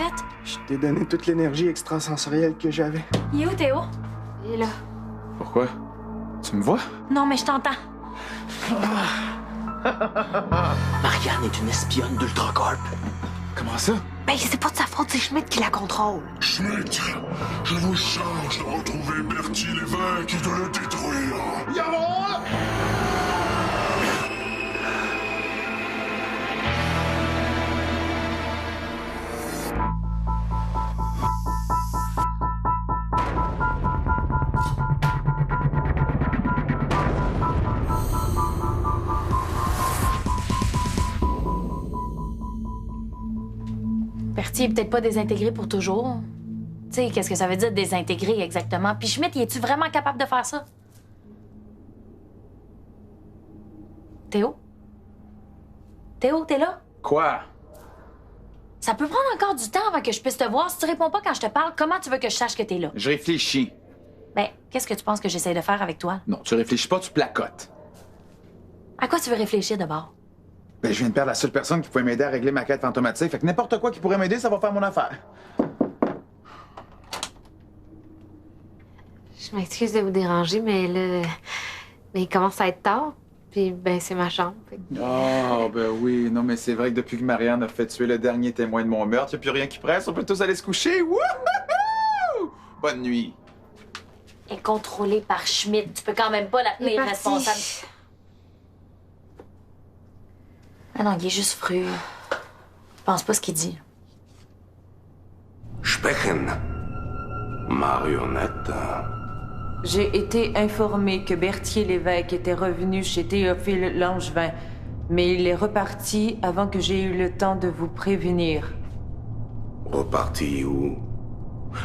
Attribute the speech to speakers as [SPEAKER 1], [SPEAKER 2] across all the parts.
[SPEAKER 1] fait?
[SPEAKER 2] Je t'ai donné toute l'énergie extrasensorielle que j'avais.
[SPEAKER 1] Il est où, Théo?
[SPEAKER 3] Il est là.
[SPEAKER 4] Pourquoi? Tu me vois?
[SPEAKER 1] Non, mais je t'entends.
[SPEAKER 5] Marianne est une espionne d'Ultracorp.
[SPEAKER 4] Comment ça?
[SPEAKER 3] Ben, c'est pas de sa faute, c'est Schmidt qui la contrôle.
[SPEAKER 6] Schmidt, je vous charge de retrouver Bertie l'évêque et de le détruire.
[SPEAKER 4] Jawohl!
[SPEAKER 1] Bertie est peut-être pas désintégré pour toujours. Tu sais, qu'est-ce que ça veut dire désintégrer exactement? Puis Schmidt, es-tu vraiment capable de faire ça? Théo? Théo, t'es là?
[SPEAKER 4] Quoi?
[SPEAKER 1] Ça peut prendre encore du temps avant que je puisse te voir. Si tu réponds pas quand je te parle, comment tu veux que je sache que t'es là?
[SPEAKER 4] Je réfléchis.
[SPEAKER 1] Ben, qu'est-ce que tu penses que j'essaie de faire avec toi?
[SPEAKER 4] Non, tu réfléchis pas, tu placotes.
[SPEAKER 1] À quoi tu veux réfléchir d'abord?
[SPEAKER 4] Ben, je viens de perdre la seule personne qui pouvait m'aider à régler ma quête fantomatique. Fait que n'importe quoi qui pourrait m'aider, ça va faire mon affaire.
[SPEAKER 3] Je m'excuse de vous déranger, mais là... Mais il commence à être tard, puis ben c'est ma chambre. Fait que-
[SPEAKER 4] Oh, ben oui. Non, mais c'est vrai que depuis que Marianne a fait tuer le dernier témoin de mon meurtre, y a plus rien qui presse. On peut tous aller se coucher. Wouhou! Bonne nuit.
[SPEAKER 1] Elle est contrôlée par Schmidt. Tu peux quand même pas la
[SPEAKER 3] Il est
[SPEAKER 1] tenir
[SPEAKER 3] parti.
[SPEAKER 1] responsable. Ah non, il est juste fru. Je pense pas ce qu'il dit.
[SPEAKER 6] Sprechen, marionnette.
[SPEAKER 7] J'ai été informé que Berthier l'évêque était revenu chez Théophile Langevin, mais il est reparti avant que j'aie eu le temps de vous prévenir.
[SPEAKER 6] Reparti où?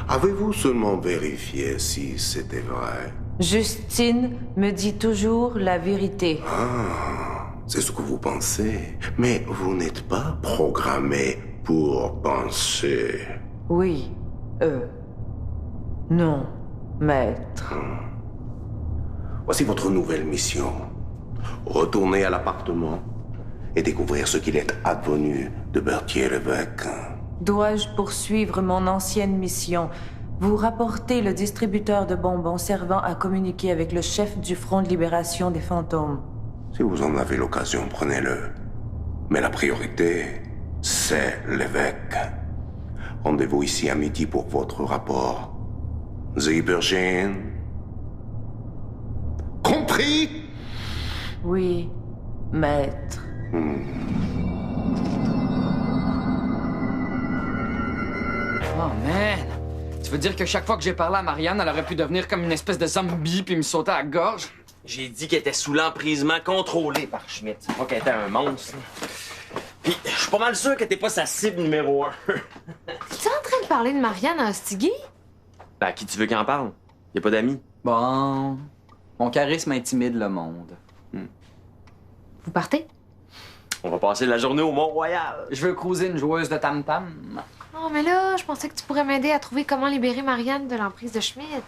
[SPEAKER 6] Avez-vous seulement vérifié si c'était vrai?
[SPEAKER 7] Justine me dit toujours la vérité.
[SPEAKER 6] C'est ce que vous pensez. Mais vous n'êtes pas programmé pour penser.
[SPEAKER 7] Oui, non, maître.
[SPEAKER 6] Voici votre nouvelle mission. Retournez à l'appartement et découvrir ce qu'il est advenu de Berthier l'évêque.
[SPEAKER 7] Dois-je poursuivre mon ancienne mission? Vous rapportez le distributeur de bonbons servant à communiquer avec le chef du Front de libération des fantômes.
[SPEAKER 6] Si vous en avez l'occasion, prenez-le. Mais la priorité, c'est l'évêque. Rendez-vous ici à midi pour votre rapport. Sie verstehen? Compris?
[SPEAKER 7] Oui, maître.
[SPEAKER 8] Oh man! Tu veux dire que chaque fois que j'ai parlé à Marianne, elle aurait pu devenir comme une espèce de zombie puis me sauter à la gorge?
[SPEAKER 5] J'ai dit qu'elle était sous l'emprisement contrôlé par Schmidt. C'est pas qu'elle était un monstre. Puis, je suis pas mal sûr que t'es pas sa cible numéro 1.
[SPEAKER 3] Es-tu en train de parler de Marianne à Hostigui?
[SPEAKER 5] Ben, à qui tu veux qu'il en parle? Y a pas d'amis.
[SPEAKER 8] Bon... Mon charisme intimide le monde.
[SPEAKER 3] Vous partez?
[SPEAKER 5] On va passer la journée au Mont-Royal.
[SPEAKER 8] Je veux cruiser une joueuse de tam-tam.
[SPEAKER 3] Non, mais là, je pensais que tu pourrais m'aider à trouver comment libérer Marianne de l'emprise de Schmidt.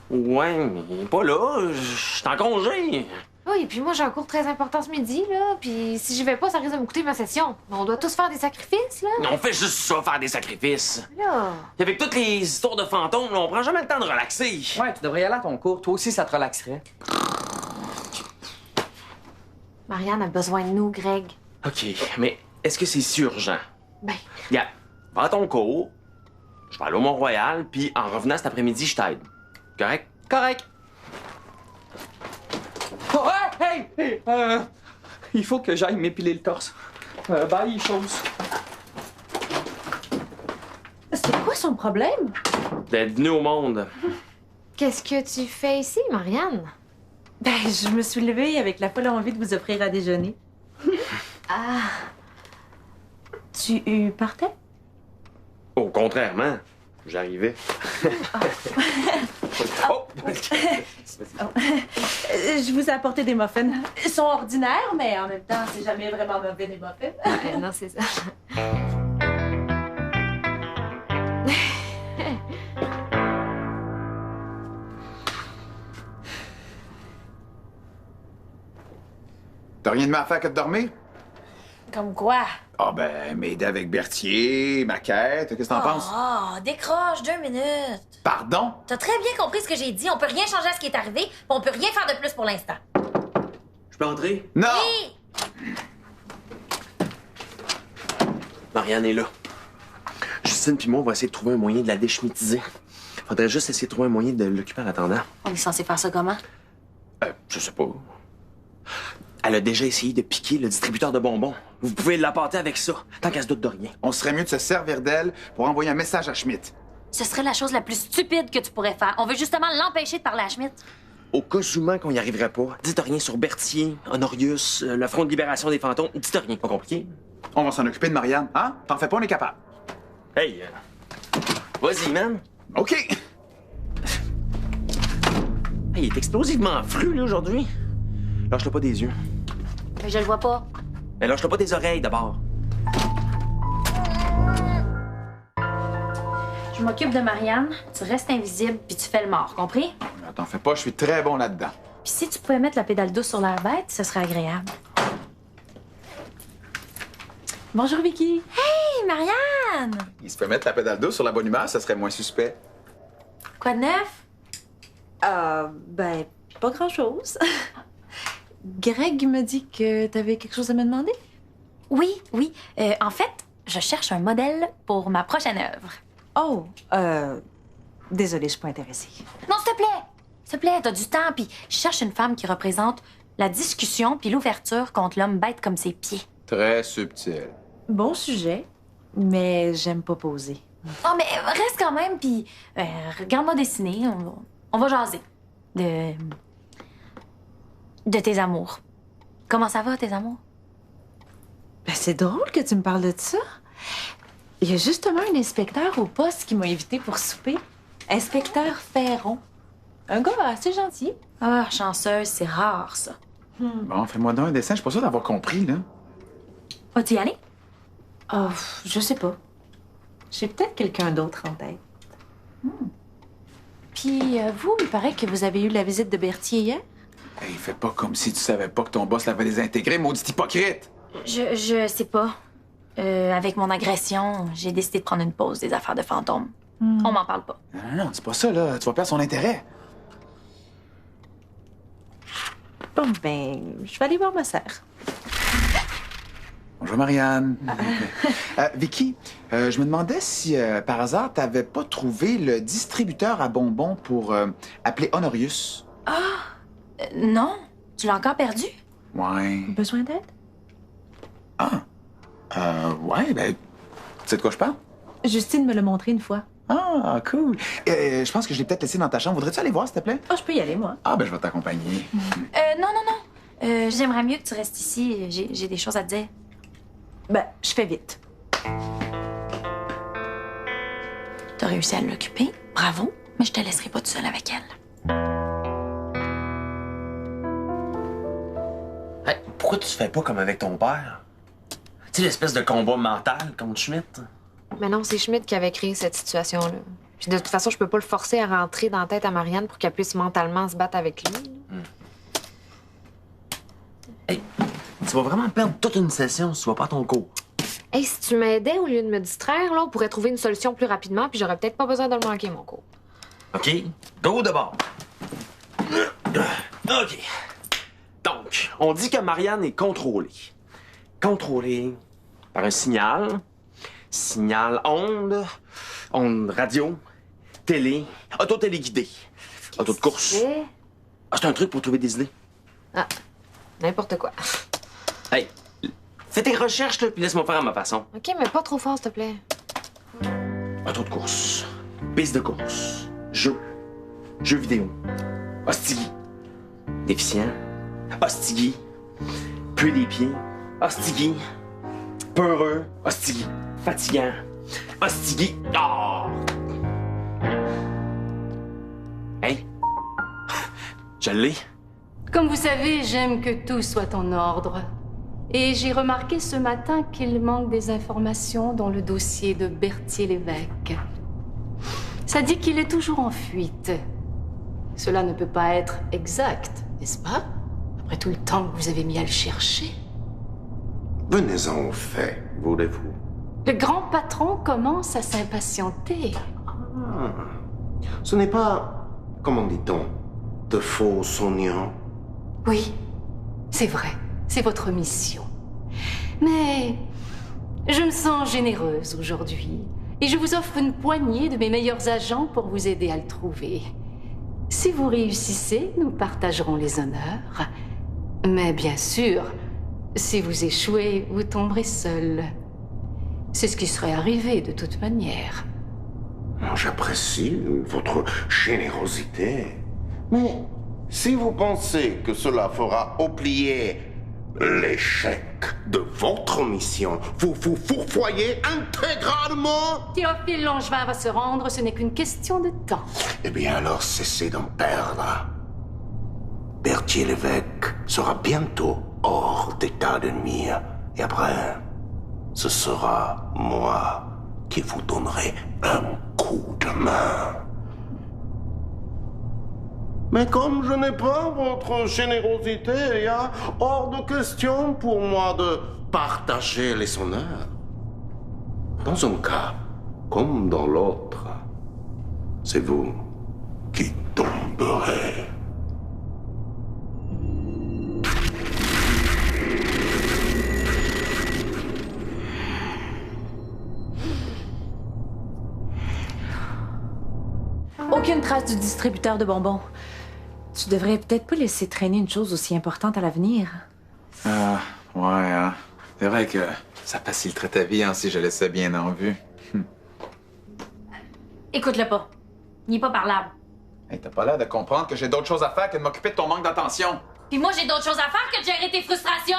[SPEAKER 5] Ouais, mais pas là. Je suis en congé.
[SPEAKER 3] Oui, et puis moi, j'ai un cours très important ce midi, là. Puis si j'y vais pas, ça risque de me coûter ma session. Mais on doit tous faire des sacrifices, là.
[SPEAKER 5] On fait juste ça, faire des sacrifices.
[SPEAKER 3] Là.
[SPEAKER 5] Puis avec toutes les histoires de fantômes, là, on prend jamais le temps de relaxer.
[SPEAKER 8] Ouais, tu devrais y aller à ton cours. Toi aussi, ça te relaxerait.
[SPEAKER 3] Marianne a besoin de nous, Greg.
[SPEAKER 5] OK, mais est-ce que c'est si urgent?
[SPEAKER 3] Ben,
[SPEAKER 5] Regarde, va à ton cours, je vais aller au Mont-Royal, puis en revenant cet après-midi, je t'aide. Correct?
[SPEAKER 8] Correct. Oh, hey! Hey! Il faut que j'aille m'épiler le torse. Bye, chose.
[SPEAKER 3] c'est quoi son problème?
[SPEAKER 5] D'être venu au monde.
[SPEAKER 3] Qu'est-ce que tu fais ici, Marianne?
[SPEAKER 7] Ben, je me suis levée avec la folle envie de vous offrir à déjeuner.
[SPEAKER 3] Ah,
[SPEAKER 7] Tu partais?
[SPEAKER 5] Oh, contrairement, j'arrivais. Oh!
[SPEAKER 7] Je vous ai apporté des muffins. Ils sont ordinaires, mais en même temps, c'est jamais vraiment mauvais des muffins.
[SPEAKER 3] non, c'est ça.
[SPEAKER 4] T'as rien de mal à faire que de dormir?
[SPEAKER 1] Comme quoi?
[SPEAKER 4] Ah ben, m'aider avec Berthier, ma quête, qu'est-ce que t'en penses?
[SPEAKER 1] Oh, décroche 2 minutes.
[SPEAKER 4] Pardon?
[SPEAKER 1] T'as très bien compris ce que j'ai dit. On peut rien changer à ce qui est arrivé, puis on peut rien faire de plus pour l'instant.
[SPEAKER 5] Je peux entrer?
[SPEAKER 4] Non!
[SPEAKER 1] Oui!
[SPEAKER 5] Marianne est là. Justine puis moi, on va essayer de trouver un moyen de la déschmitiser. Faudrait juste essayer de trouver un moyen de l'occuper en attendant.
[SPEAKER 1] On est censé faire ça comment?
[SPEAKER 5] Je sais pas. Elle a déjà essayé de piquer le distributeur de bonbons. Vous pouvez l'appâter avec ça, tant qu'elle se doute de rien.
[SPEAKER 4] On serait mieux de se servir d'elle pour envoyer un message à Schmidt.
[SPEAKER 1] Ce serait la chose la plus stupide que tu pourrais faire. On veut justement l'empêcher de parler à Schmidt.
[SPEAKER 5] Au cas où qu'on n'y arriverait pas, dites rien sur Berthier, Honorius, le Front de libération des fantômes. Dites rien, pas compliqué.
[SPEAKER 4] On va s'en occuper de Marianne, hein? T'en fais pas, on est capable.
[SPEAKER 5] Hey, vas-y, man.
[SPEAKER 4] OK.
[SPEAKER 5] Hey, il est explosivement fru, là, aujourd'hui. Lâche-le pas des yeux.
[SPEAKER 1] Mais je le vois pas.
[SPEAKER 5] Mais lâche-le pas des oreilles, d'abord.
[SPEAKER 1] Je m'occupe de Marianne, tu restes invisible, puis tu fais le mort, compris?
[SPEAKER 4] T'en fais pas, je suis très bon là-dedans.
[SPEAKER 1] Puis si tu pouvais mettre la pédale douce sur l'air bête, ce serait agréable. Bonjour, Vicky. Hey, Marianne!
[SPEAKER 4] Il se fait mettre la pédale douce sur la bonne humeur, ça serait moins suspect.
[SPEAKER 1] Quoi de neuf?
[SPEAKER 7] Ben, pas grand-chose. Greg me dit que t'avais quelque chose à me demander?
[SPEAKER 1] Oui, oui. En fait, je cherche un modèle pour ma prochaine œuvre.
[SPEAKER 7] Oh, désolée, je suis pas intéressée.
[SPEAKER 1] Non, s'il te plaît! S'il te plaît, t'as du temps, puis je cherche une femme qui représente la discussion puis l'ouverture contre l'homme bête comme ses pieds.
[SPEAKER 4] Très subtil.
[SPEAKER 7] Bon sujet, mais j'aime pas poser.
[SPEAKER 1] Oh, mais reste quand même, puis regarde-moi dessiner. On va jaser. De tes amours. Comment ça va, tes amours?
[SPEAKER 7] Ben, c'est drôle que tu me parles de ça. Il y a justement un inspecteur au poste qui m'a invité pour souper. Inspecteur Ferron. Un gars assez gentil.
[SPEAKER 1] Ah, chanceuse, c'est rare, ça.
[SPEAKER 4] Bon, fais-moi donc un dessin, je suis pas sûr d'avoir compris, là.
[SPEAKER 1] Vas-tu y aller?
[SPEAKER 7] Oh, je sais pas. J'ai peut-être quelqu'un d'autre en tête. Puis, vous, il paraît que vous avez eu la visite de Berthier hier?
[SPEAKER 4] Hey, fais pas comme si tu savais pas que ton boss l'avait désintégré, maudit hypocrite!
[SPEAKER 1] Je sais pas. Avec mon agression, j'ai décidé de prendre une pause des affaires de fantômes. On m'en parle pas.
[SPEAKER 4] Non, c'est pas ça, là. Tu vas perdre son intérêt.
[SPEAKER 7] Bon, ben, je vais aller voir ma sœur.
[SPEAKER 4] Bonjour, Marianne. Vicky, je me demandais si, par hasard, t'avais pas trouvé le distributeur à bonbons pour appeler Honorius.
[SPEAKER 1] Non? Tu l'as encore perdu?
[SPEAKER 4] Ouais.
[SPEAKER 7] Besoin d'aide?
[SPEAKER 4] Ouais, ben, tu sais de quoi je parle?
[SPEAKER 7] Justine me l'a montré une fois.
[SPEAKER 4] Ah, cool. Je pense que je l'ai peut-être laissé dans ta chambre. Voudrais-tu aller voir, s'il te plaît?
[SPEAKER 7] Oh, je peux y aller, moi.
[SPEAKER 4] Ah, ben, je vais t'accompagner.
[SPEAKER 1] Non. J'aimerais mieux que tu restes ici. J'ai des choses à te dire.
[SPEAKER 7] Ben, je fais vite.
[SPEAKER 1] T'as réussi à l'occuper. Bravo. Mais je te laisserai pas tout seul avec elle.
[SPEAKER 5] Hey, pourquoi tu fais pas comme avec ton père? Tu sais, l'espèce de combat mental contre Schmidt?
[SPEAKER 3] Mais non, c'est Schmidt qui avait créé cette situation-là. Puis de toute façon, je peux pas le forcer à rentrer dans la tête à Marianne pour qu'elle puisse mentalement se battre avec lui.
[SPEAKER 5] Hey, tu vas vraiment perdre toute une session si tu vas pas à ton cours.
[SPEAKER 3] Hey, si tu m'aidais au lieu de me distraire, là, on pourrait trouver une solution plus rapidement, puis j'aurais peut-être pas besoin de le manquer, mon cours.
[SPEAKER 5] OK? Go d'abord. OK. Donc, on dit que Marianne est contrôlée. Contrôlée par un signal. Signal onde. Onde radio. Télé. Auto-téléguidé. Auto de course.
[SPEAKER 3] Et...
[SPEAKER 5] Ah, c'est un truc pour trouver des idées.
[SPEAKER 3] Ah, n'importe quoi.
[SPEAKER 5] Hey, fais tes recherches, là, puis laisse-moi faire à ma façon.
[SPEAKER 3] OK, mais pas trop fort, s'il te plaît.
[SPEAKER 5] Auto de course. Piste de course. Jeux. Jeux vidéo. Hostigui. Déficient. Hostigui. Peu des pieds. Hostigui. Peureux. Hostigui. Fatigant. Hostigui. Ah! Hey. Je l'ai.
[SPEAKER 9] Comme vous savez, j'aime que tout soit en ordre. Et j'ai remarqué ce matin qu'il manque des informations dans le dossier de Berthier-Lévesque. Ça dit qu'il est toujours en fuite. Cela ne peut pas être exact, n'est-ce pas? Après tout le temps que vous avez mis à le chercher.
[SPEAKER 6] Venez-en au fait. voulez-vous?
[SPEAKER 9] Le grand patron commence à s'impatienter.
[SPEAKER 6] Ce n'est pas, comment dit-on, de faux soignants?
[SPEAKER 9] Oui, c'est vrai. C'est votre mission. Mais je me sens généreuse aujourd'hui. Et je vous offre une poignée de mes meilleurs agents pour vous aider à le trouver. Si vous réussissez, nous partagerons les honneurs. Mais bien sûr, si vous échouez, vous tomberez seul. C'est ce qui serait arrivé de toute manière.
[SPEAKER 6] J'apprécie votre générosité. Mais si vous pensez que cela fera oublier l'échec de votre mission, vous vous fourvoyez intégralement.
[SPEAKER 9] Théophile Langevin va se rendre, ce n'est qu'une question de temps.
[SPEAKER 6] Eh bien alors cessez d'en perdre. Berthier l'évêque sera bientôt hors d'état de nuire. Et après, ce sera moi qui vous donnerai un coup de main. Mais comme je n'ai pas votre générosité, il y a hors de question pour moi de partager les honneurs. Dans un cas comme dans l'autre, c'est vous qui tomberez.
[SPEAKER 1] Aucune trace du distributeur de bonbons. Tu devrais peut-être pas laisser traîner une chose aussi importante à l'avenir.
[SPEAKER 4] Ah, ouais, hein. C'est vrai que ça faciliterait ta vie hein, si je laissais bien en vue.
[SPEAKER 1] Écoute-le pas. Il est pas parlable.
[SPEAKER 4] Hey, t'as pas l'air de comprendre que j'ai d'autres choses à faire que de m'occuper de ton manque d'attention.
[SPEAKER 1] Puis moi, j'ai d'autres choses à faire que de gérer tes frustrations.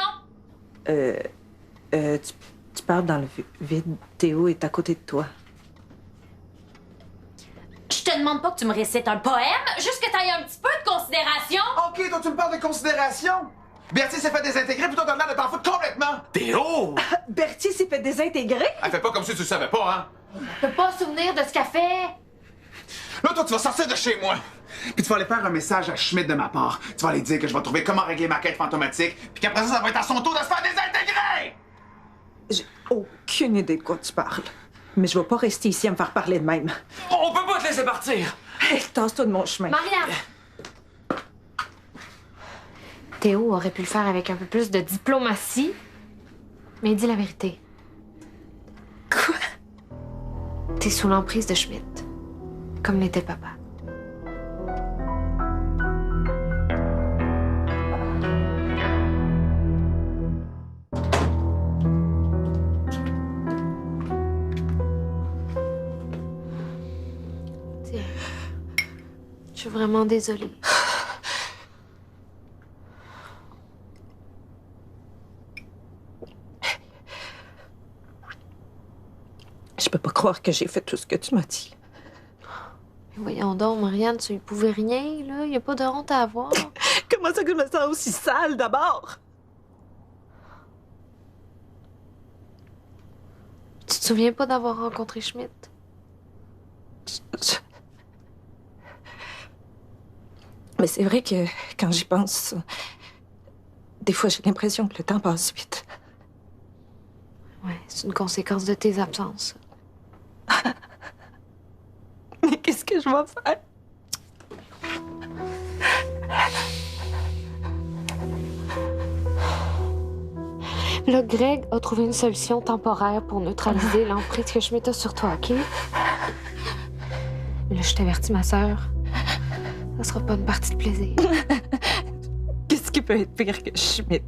[SPEAKER 10] Tu parles dans le vide. Théo est à côté de toi.
[SPEAKER 1] Je te demande pas que tu me récites un poème, juste que t'ailles un petit peu de considération.
[SPEAKER 4] OK, toi, tu me parles de considération? Bertie s'est fait désintégrer, puis toi, t'as l'air de t'en foutre complètement!
[SPEAKER 5] Théo!
[SPEAKER 10] Bertie s'est fait désintégrer?
[SPEAKER 4] Elle fait pas comme si tu le savais pas, hein?
[SPEAKER 1] Je peux pas souvenir de ce qu'elle fait.
[SPEAKER 4] Là, toi, tu vas sortir de chez moi! Puis tu vas aller faire un message à Schmidt de ma part. Tu vas aller dire que je vais trouver comment régler ma quête fantomatique, puis qu'après ça va être à son tour de se faire désintégrer!
[SPEAKER 10] J'ai aucune idée de quoi tu parles. Mais je vais pas rester ici à me faire parler de même.
[SPEAKER 8] On peut pas te laisser partir!
[SPEAKER 10] Hey, tasse-toi de mon chemin.
[SPEAKER 1] Marianne!
[SPEAKER 3] Théo aurait pu le faire avec un peu plus de diplomatie, mais dis la vérité.
[SPEAKER 10] Quoi?
[SPEAKER 3] T'es sous l'emprise de Schmidt, comme l'était papa. Tiens, je suis vraiment désolée.
[SPEAKER 10] Je peux pas croire que j'ai fait tout ce que tu m'as dit.
[SPEAKER 3] Mais voyons donc, Marianne, tu y pouvais rien, là. Y a pas de honte à avoir.
[SPEAKER 10] Comment ça que je me sens aussi sale, d'abord?
[SPEAKER 3] Tu te souviens pas d'avoir rencontré Schmidt?
[SPEAKER 10] Mais c'est vrai que quand j'y pense, des fois j'ai l'impression que le temps passe vite.
[SPEAKER 3] Ouais, c'est une conséquence de tes absences.
[SPEAKER 10] Mais qu'est-ce que je vais faire?
[SPEAKER 3] Là, Greg a trouvé une solution temporaire pour neutraliser l'emprise que Schmidt a sur toi, OK? Mais là, je t'avertis, ma sœur, ça sera pas une partie de plaisir.
[SPEAKER 10] Qu'est-ce qui peut être pire que Schmidt?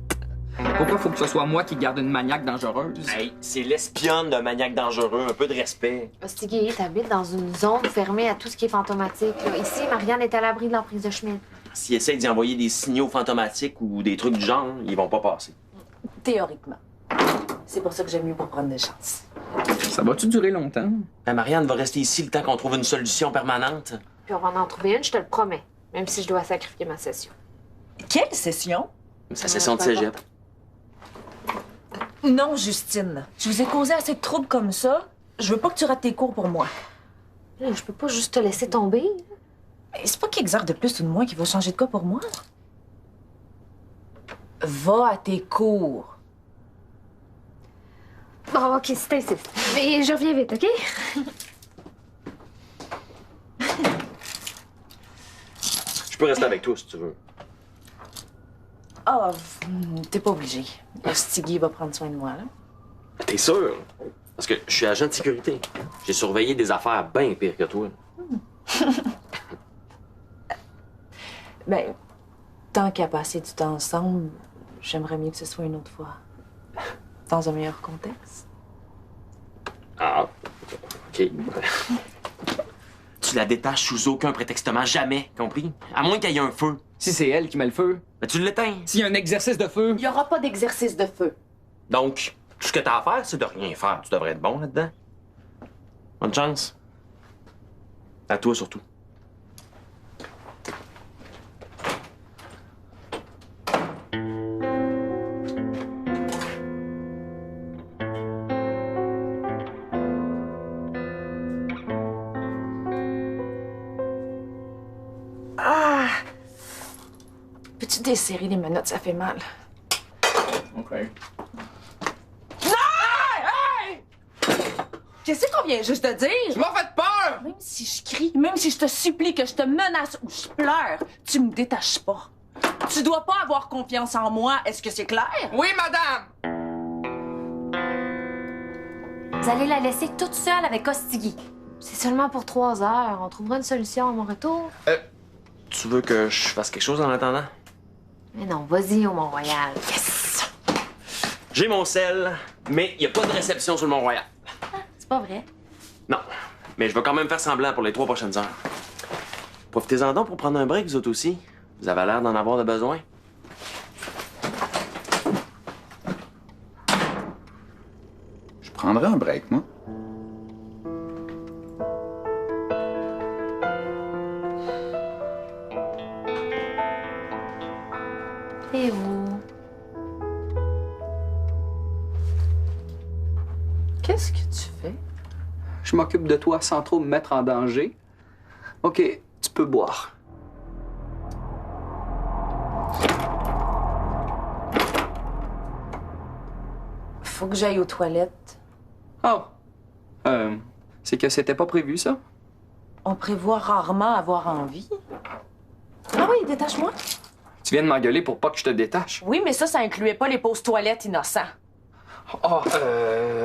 [SPEAKER 8] Pourquoi faut que ce soit moi qui garde une maniaque dangereuse?
[SPEAKER 5] Hey, c'est l'espionne d'un maniaque dangereux, un peu de respect.
[SPEAKER 3] Hostie, t'habites dans une zone fermée à tout ce qui est fantomatique. Là. Ici, Marianne est à l'abri de l'emprise de Schmidt.
[SPEAKER 5] S'ils essayent d'y envoyer des signaux fantomatiques ou des trucs du genre, ils vont pas passer.
[SPEAKER 10] Théoriquement. C'est pour ça que j'aime mieux pas prendre de chance.
[SPEAKER 8] Ça va-tu durer longtemps?
[SPEAKER 5] Ben, Marianne va rester ici le temps qu'on trouve une solution permanente.
[SPEAKER 3] Puis on va en trouver une, je te le promets. Même si je dois sacrifier ma session.
[SPEAKER 10] Quelle session?
[SPEAKER 5] Sa session de cégep.
[SPEAKER 10] Non, Justine. Je vous ai causé assez de troubles comme ça. Je veux pas que tu rates tes cours pour moi.
[SPEAKER 3] Là, je peux pas juste te laisser tomber.
[SPEAKER 10] Mais c'est pas qui exerce de plus ou de moins qui va changer de cas pour moi. Va à tes cours.
[SPEAKER 11] Bon, OK, si t'insistes. Mais je reviens vite, OK?
[SPEAKER 5] Je peux rester avec toi si tu veux.
[SPEAKER 7] Ah, t'es pas obligé. Stiggy va prendre soin de moi, là.
[SPEAKER 5] T'es sûr? Parce que je suis agent de sécurité. J'ai surveillé des affaires bien pires que toi.
[SPEAKER 7] Ben, tant qu'à passer du temps ensemble, j'aimerais mieux que ce soit une autre fois. Dans un meilleur contexte.
[SPEAKER 5] Ah, OK. Tu la détaches sous aucun prétextement, jamais, compris? À moins qu'il y ait un feu.
[SPEAKER 8] Si c'est elle qui met le feu.
[SPEAKER 5] Ben, tu l'éteins.
[SPEAKER 8] S'il y a un exercice de feu.
[SPEAKER 7] Il y aura pas d'exercice de feu.
[SPEAKER 5] Donc, tout ce que t'as à faire, c'est de rien faire. Tu devrais être bon là-dedans. Bonne chance. À toi, surtout.
[SPEAKER 7] Ah! Peux-tu desserrer les menottes? Ça fait mal.
[SPEAKER 8] OK.
[SPEAKER 7] Qu'est-ce qu'on vient juste de dire?
[SPEAKER 8] Tu m'as fait peur!
[SPEAKER 7] Même si je crie, même si je te supplie, que je te menace ou je pleure, tu me détaches pas. Tu dois pas avoir confiance en moi, est-ce que c'est clair?
[SPEAKER 8] Oui, madame!
[SPEAKER 1] Vous allez la laisser toute seule avec Ostigui.
[SPEAKER 3] C'est seulement pour 3 heures. On trouvera une solution à mon retour.
[SPEAKER 5] Tu veux que je fasse quelque chose en attendant?
[SPEAKER 3] Mais non, vas-y au Mont-Royal.
[SPEAKER 5] Yes! J'ai mon sel, mais il n'y a pas de réception sur le Mont-Royal.
[SPEAKER 1] C'est pas vrai.
[SPEAKER 5] Non, mais je vais quand même faire semblant pour les 3 prochaines heures. Profitez-en donc pour prendre un break, vous autres aussi. Vous avez l'air d'en avoir de besoin.
[SPEAKER 4] Je prendrais un break, moi.
[SPEAKER 1] Et où?
[SPEAKER 7] Qu'est-ce que tu fais?
[SPEAKER 8] Je m'occupe de toi sans trop me mettre en danger. OK, tu peux boire.
[SPEAKER 7] Faut que j'aille aux toilettes.
[SPEAKER 8] Oh. C'est que c'était pas prévu, ça?
[SPEAKER 7] On prévoit rarement avoir envie. Ah oui, détache-moi.
[SPEAKER 8] Tu viens de m'engueuler pour pas que je te détache.
[SPEAKER 7] Oui, mais ça incluait pas les pauses toilettes innocents.
[SPEAKER 8] Oh,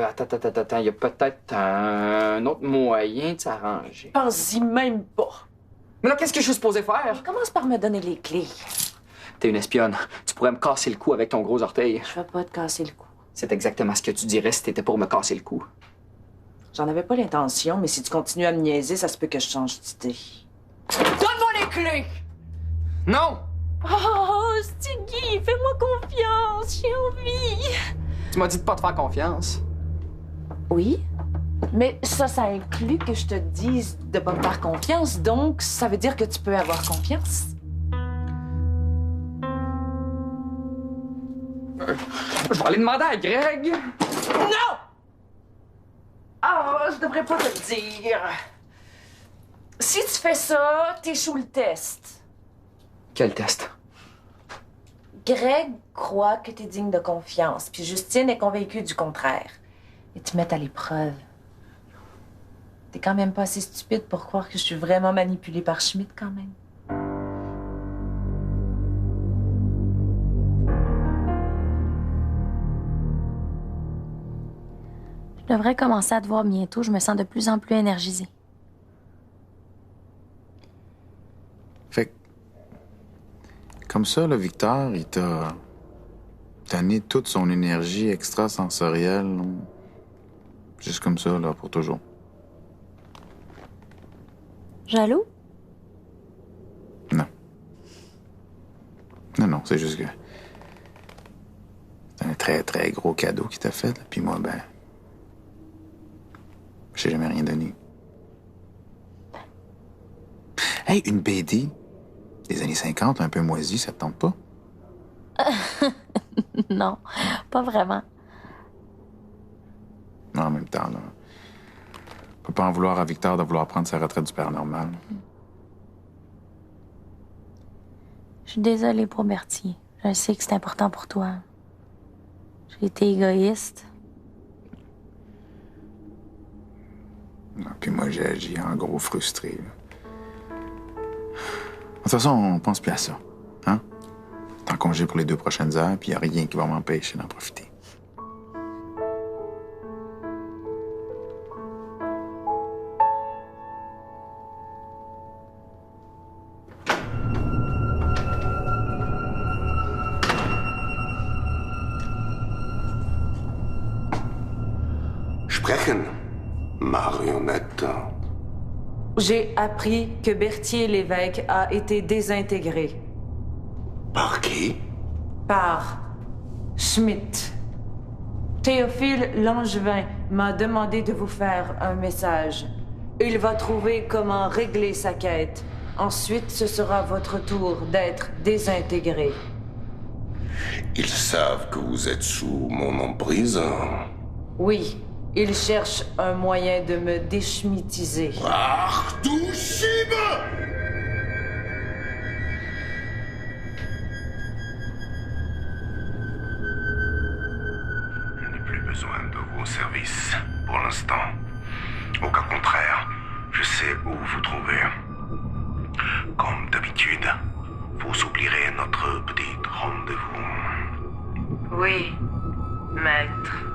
[SPEAKER 8] attends. Il y a peut-être un autre moyen de s'arranger.
[SPEAKER 7] Pense-y même pas.
[SPEAKER 8] Mais là, qu'est-ce que je suis supposé faire?
[SPEAKER 7] Commence par me donner les clés.
[SPEAKER 8] T'es une espionne. Tu pourrais me casser le cou avec ton gros orteil.
[SPEAKER 7] Je vais pas te casser le cou.
[SPEAKER 8] C'est exactement ce que tu dirais si t'étais pour me casser le cou.
[SPEAKER 7] J'en avais pas l'intention, mais si tu continues à me niaiser, ça se peut que je change d'idée. Donne-moi les clés!
[SPEAKER 8] Non!
[SPEAKER 7] Oh, Stiggy, fais-moi confiance, j'ai envie.
[SPEAKER 8] Tu m'as dit de pas te faire confiance.
[SPEAKER 7] Oui, mais ça inclut que je te dise de pas me faire confiance, donc ça veut dire que tu peux avoir confiance.
[SPEAKER 8] Je vais aller demander à Greg.
[SPEAKER 7] Non! Ah, je devrais pas te le dire. Si tu fais ça, t'échoues le test.
[SPEAKER 8] Quel test?
[SPEAKER 7] Greg croit que t'es digne de confiance, puis Justine est convaincue du contraire. Et tu mets à l'épreuve. T'es quand même pas assez stupide pour croire que je suis vraiment manipulée par Schmidt, quand même.
[SPEAKER 1] Je devrais commencer à te voir bientôt. Je me sens de plus en plus énergisée.
[SPEAKER 4] Fait que, comme ça, là, Victor, il t'a donné toute son énergie extrasensorielle, là. Juste comme ça, là, pour toujours.
[SPEAKER 1] Jaloux?
[SPEAKER 4] Non. Non, c'est juste que c'est un très, très gros cadeau qu'il t'a fait, là. Puis moi, ben, j'ai jamais rien donné. Hey, une BD des années 50, un peu moisie, ça te tente pas?
[SPEAKER 1] Non, pas vraiment.
[SPEAKER 4] Non, en même temps, là, on peut pas en vouloir à Victor de vouloir prendre sa retraite du paranormal.
[SPEAKER 1] Je suis désolée pour Berthier. Je sais que c'est important pour toi. J'ai été égoïste.
[SPEAKER 4] Puis moi, j'ai agi en gros frustré. Là. De toute façon, on pense plus à ça. Hein? T'es en congé pour les 2 prochaines heures, puis y a rien qui va m'empêcher d'en profiter.
[SPEAKER 6] Sprechen, marionnette.
[SPEAKER 7] J'ai appris que Berthier l'évêque a été désintégré.
[SPEAKER 6] Par qui?
[SPEAKER 7] Par Schmidt. Théophile Langevin m'a demandé de vous faire un message. Il va trouver comment régler sa quête. Ensuite, ce sera votre tour d'être désintégré.
[SPEAKER 6] Ils savent que vous êtes sous mon emprise?
[SPEAKER 7] Oui, il cherche un moyen de me déschmitiser.
[SPEAKER 6] Ach du Schiebe! Je n'ai plus besoin de vos services pour l'instant. Au cas contraire, je sais où vous trouver. Comme d'habitude, vous oublierez notre petit rendez-vous.
[SPEAKER 7] Oui, maître.